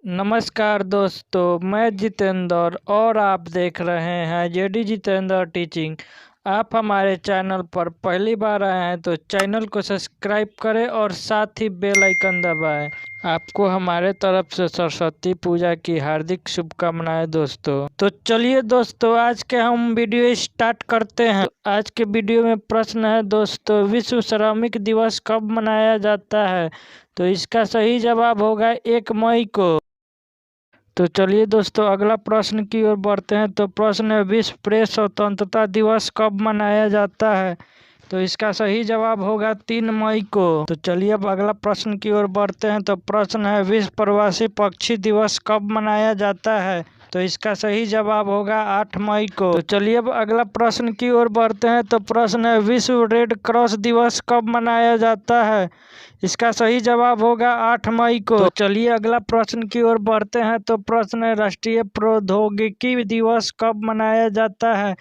नमस्कार दोस्तों, मैं जितेंद्र और आप देख रहे हैं जेडी जितेंद्र टीचिंग। आप हमारे चैनल पर पहली बार आए हैं तो चैनल को सब्सक्राइब करें और साथ ही बेल आइकन दबाएं। आपको हमारे तरफ से सरस्वती पूजा की हार्दिक शुभकामनाएं दोस्तों। तो चलिए दोस्तों, आज के हम वीडियो स्टार्ट करते हैं। तो आज के वीडियो में प्रश्न है दोस्तों, विश्व श्रमिक दिवस कब मनाया जाता है? तो इसका सही जवाब होगा 1 मई को। तो चलिए दोस्तों, अगला प्रश्न की ओर बढ़ते हैं। तो प्रश्न है, विश्व प्रेस स्वतंत्रता दिवस कब मनाया जाता है? तो इसका सही जवाब होगा 3 मई को। तो चलिए अब अगला प्रश्न की ओर बढ़ते हैं। तो प्रश्न है, विश्व प्रवासी पक्षी दिवस कब मनाया जाता है? तो इसका सही जवाब होगा 8 मई को। तो चलिए अब अगला प्रश्न की ओर बढ़ते हैं। तो प्रश्न है, विश्व रेड क्रॉस दिवस कब मनाया जाता है? इसका सही जवाब होगा 8 मई को। तो चलिए अगला प्रश्न की ओर बढ़ते हैं। तो प्रश्न है, राष्ट्रीय प्रौद्योगिकी दिवस कब मनाया जाता है?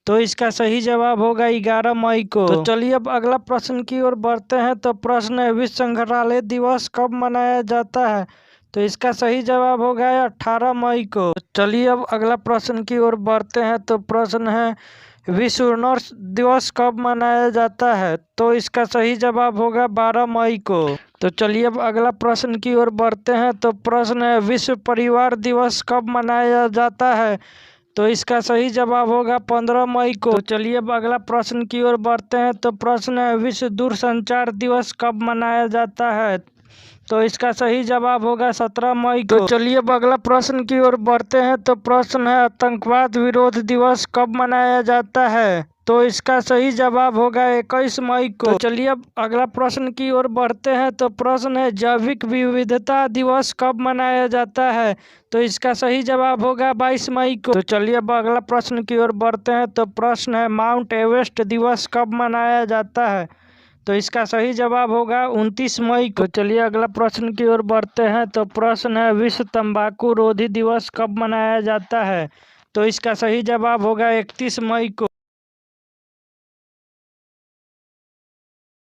तो इसका सही जवाब होगा 11 मई को। तो चलिए अब अगला प्रश्न की ओर बढ़ते हैं। तो प्रश्न है, विश्व संग्रहालय दिवस कब मनाया जाता है? तो इसका सही जवाब होगा 18 मई को। तो चलिए अब अगला प्रश्न की ओर बढ़ते हैं। तो प्रश्न है, विश्व नर्स दिवस कब मनाया जाता है? तो इसका सही जवाब होगा 12 मई को। तो चलिए अब अगला प्रश्न की ओर बढ़ते हैं। तो प्रश्न है, विश्व परिवार दिवस कब मनाया जाता है? तो इसका सही जवाब होगा 15 मई को। तो चलिए अब अगला प्रश्न की ओर बढ़ते हैं। तो प्रश्न है, विश्व दूरसंचार दिवस कब मनाया जाता है? तो इसका सही जवाब होगा 17 मई को। तो चलिए अब अगला प्रश्न की ओर बढ़ते हैं। तो प्रश्न है, आतंकवाद विरोध दिवस कब मनाया जाता है? तो इसका सही जवाब होगा 21 मई को। तो चलिए अब अगला प्रश्न की ओर बढ़ते हैं। तो प्रश्न है, जैविक विविधता दिवस कब मनाया जाता है? तो इसका सही जवाब होगा 22 मई को। तो चलिए अब अगला प्रश्न की ओर बढ़ते हैं। तो प्रश्न है, माउंट एवरेस्ट दिवस कब मनाया जाता है? तो इसका सही जवाब होगा 29 मई को। तो चलिए अगला प्रश्न की ओर बढ़ते हैं। तो प्रश्न है, विश्व तंबाकू रोधी दिवस कब मनाया जाता है? तो इसका सही जवाब होगा 31 मई को।